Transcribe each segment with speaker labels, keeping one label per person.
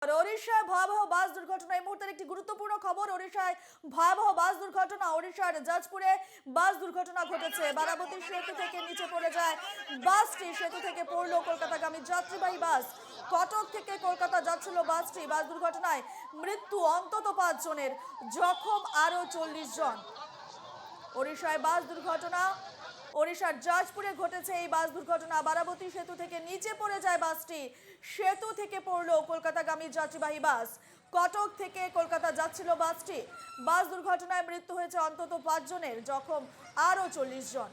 Speaker 1: ওড়িশায় ভয়াবহ বাস দুর্ঘটনা। এই মুহূর্তের একটি গুরুত্বপূর্ণ খবর। ওড়িশায় ভয়াবহ বাস দুর্ঘটনা। ওড়িশার জাজপুরে বাস দুর্ঘটনা ঘটেছে। বারাবতী সেতু থেকে নিচে পড়ে যায় বাসটি। সেতু থেকে পড়লো কলকাতাগামী যাত্রীবাহী বাস। কটক থেকে কলকাতা যাচ্ছিল বাসটি। বাস দুর্ঘটনায় মৃত্যু অন্তত 5 জনের, জখম আরো 40 জন। ওড়িশায় বাস দুর্ঘটনা। ওড়িশার জাজপুরে ঘটেছে এই বাস দুর্ঘটনা। বারাবতী সেতু থেকে নিচে পড়ে যায় বাসটি। সেতু থেকে পড়লো কলকাতাগামী যাত্রীবাহী বাস। কটক থেকে কলকাতা যাচ্ছিল বাসটি। বাস দুর্ঘটনায় মৃত্যু হয়েছে অন্তত 5 জনের, জখম আরো 40 জন।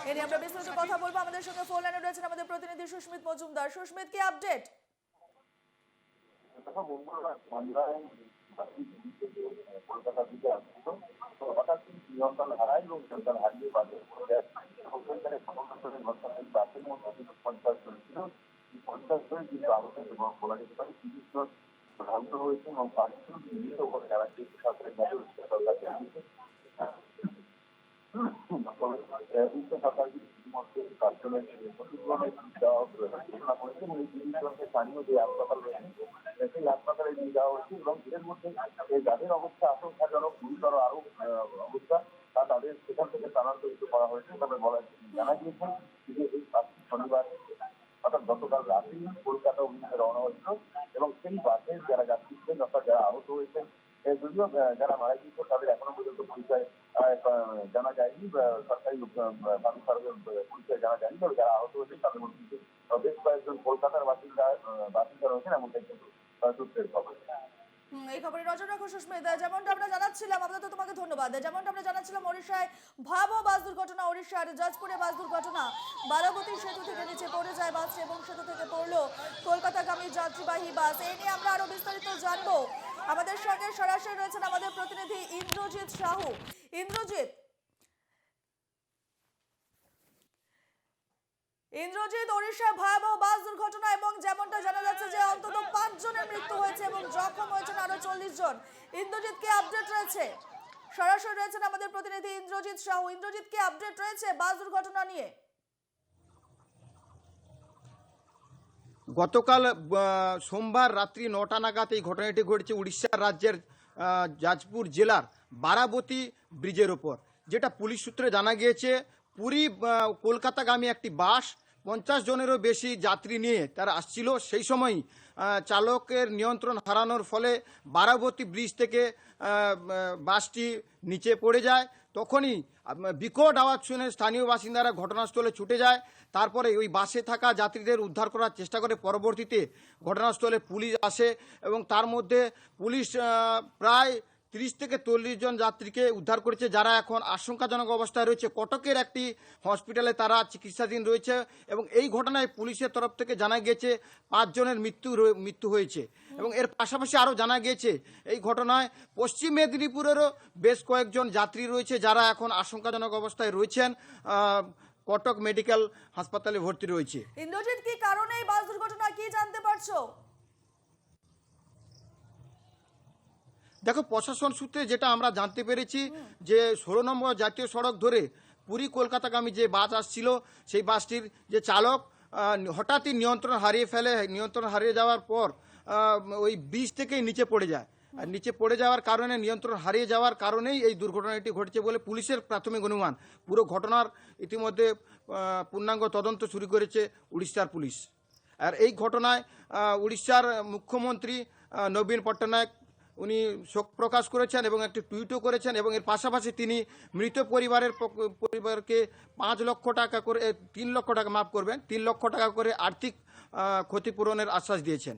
Speaker 1: এ নিয়ে আমরা বিস্তারিত কথা বলবো। আমাদের সঙ্গে ফোন লাইনে রয়েছেন আমাদের প্রতিনিধি সুস্মিত মজুমদার। সুস্মিত, কি আপডেট?
Speaker 2: সন্ধ্যায় কলকাতা দিকে আসছিল, তো হঠাৎ নিয়ন্ত্রণ হারায় এবং নিয়ন্ত্রণ হারিয়ে বাসে পড়ে যায়। এবং সেখানে ঘটনাস্থলে ঘটনায় বাসের মধ্যে কিন্তু 50 জন ছিল। এই 50 জন কিন্তু আহত এবং বলা যেতে পারে 30 জন আহত হয়েছে এবং 5 জন মৃত বলে জানা গিয়েছে। সরকারি সরকার জানিয়েছে ঘোষণা করেছে এবং এই 30 জনকে স্থানীয় যে হাসপাতাল রয়েছে সেই হাসপাতালে নিয়ে যাওয়া হয়েছে এবং এর মধ্যে যাদের অবস্থা আশঙ্কাজনক, গুরুতর আরো অবস্থা তাদের সেখান থেকে স্থানান্তরিত করা হয়েছে। তবে জানা গিয়েছে যে এই বাসটি শনিবার অর্থাৎ গতকাল রাতেই কলকাতা অভিমুখে রওনা হয়েছিল এবং সেই বাসে যারা যাত্রী ছিলেন অর্থাৎ যারা আহত হয়েছেন, যদিও যারা মারা গিয়েছে তাদের এখনো পর্যন্ত পরিচয় জানা যায়নি, সরকারি পরিচয় জানা যায়নি। তবে যারা আহত হয়েছে তাদের মধ্যে কিন্তু বেশ কয়েকজন কলকাতার বাসিন্দা রয়েছেন, এমনটাই কিন্তু সূত্রের খবর।
Speaker 1: এই খবরে নজর রাখো সুস্মিত। যেমনটা আমরা জানাচ্ছিলাম, আপাতত তোমাকে ধন্যবাদ। যেমনটা আমরা জানাচ্ছিলাম, ওড়িশায় ভয়াবহ বাস দুর্ঘটনা। ওড়িশার জাজপুরে বাস দুর্ঘটনা। বারাবতী সেতু থেকে নিচে পড়ে যায় বাসটি এবং সেতু থেকে পড়লো কলকাতাগামী যাত্রীবাহী বাস। এই নিয়ে আমরা আরো বিস্তারিত জানবো। আমাদের সঙ্গে সরাসরি রয়েছেন আমাদের প্রতিনিধি ইন্দ্রজিৎ সাহু। ইন্দ্রজিৎ, ওড়িশায় ভয়াবহ বাস দুর্ঘটনা এবং যেমনটা জানা যাচ্ছে যে অন্তত 5 জনের মৃত্যু হয়েছে এবং জখম হয়েছেন আরো 40 জন। ইন্দ্রজিৎ, কি আপডেট রয়েছে? সরাসরি রয়েছেন আমাদের প্রতিনিধি ইন্দ্রজিৎ সাহু। ইন্দ্রজিৎ, কি আপডেট রয়েছে বাস দুর্ঘটনা নিয়ে?
Speaker 3: গতকাল সোমবার রাত্রি 9টা নাগাদ এই ঘটনাটি ঘটেছে উড়িষ্যা রাজ্যের জাজপুর জেলার বারাবতী ব্রিজের ওপর। যেটা পুলিশ সূত্রে জানা গিয়েছে, পুরী কলকাতাগামী একটি বাস 50 জনেরও বেশি যাত্রী নিয়ে তারা আসছিল। সেই সময় চালকের নিয়ন্ত্রণ হারানোর ফলে বারাবতী ব্রিজ থেকে বাসটি নিচে পড়ে যায়। তখনই বিকট আওয়াজ শুনে স্থানীয় বাসিন্দারা ঘটনাস্থলে ছুটে যায়। তারপরে ওই বাসে থাকা যাত্রীদের উদ্ধার করার চেষ্টা করে। পরবর্তীতে ঘটনাস্থলে পুলিশ আসে এবং তার মধ্যে পুলিশ প্রায় 30 থেকে 40 জন যাত্রীকে উদ্ধার করেছে, যারা এখন আশঙ্কাজনক অবস্থায় রয়েছে। কটকের একটি হসপিটালে তারা চিকিৎসাধীন রয়েছে এবং এই ঘটনায় পুলিশের তরফ থেকে জানা গিয়েছে 5 জনের মৃত্যু হয়েছে। এবং এর পাশাপাশি আরও জানা গিয়েছে এই ঘটনায় পশ্চিম মেদিনীপুরেরও বেশ কয়েকজন যাত্রী রয়েছে, যারা এখন আশঙ্কাজনক অবস্থায় রয়েছেন, কটক মেডিকেল হাসপাতালে ভর্তি রয়েছে।
Speaker 1: ইন্দ্রজিৎ, কি কারণে এই বাস দুর্ঘটনা, কি জানতে পারছো?
Speaker 3: দেখো, প্রশাসন সূত্রে যেটা আমরা জানতে পেরেছি যে 16 নম্বর জাতীয় সড়ক ধরে পুরী কলকাতাগামী যে বাস আসছিল, সেই বাসটির যে চালক হঠাৎই নিয়ন্ত্রণ হারিয়ে ফেলে। নিয়ন্ত্রণ হারিয়ে যাওয়ার পর ওই ব্রিজ থেকেই নিচে পড়ে যায়। আর নিচে পড়ে যাওয়ার কারণে, নিয়ন্ত্রণ হারিয়ে যাওয়ার কারণেই এই দুর্ঘটনাটি ঘটেছে বলে পুলিশের প্রাথমিক অনুমান। পুরো ঘটনার ইতিমধ্যে পূর্ণাঙ্গ তদন্ত শুরু করেছে উড়িষ্যার পুলিশ। আর এই ঘটনায় উড়িষ্যার মুখ্যমন্ত্রী নবীন পট্টনায়ক উনি শোক প্রকাশ করেছেন এবং একটি টুইটও করেছেন এবং এর পাশাপাশি তিনি মৃত পরিবারকে 5 লক্ষ টাকা করে 3 লক্ষ টাকা মাফ করবেন 3 লক্ষ টাকা করে আর্থিক ক্ষতিপূরণের আশ্বাস দিয়েছেন।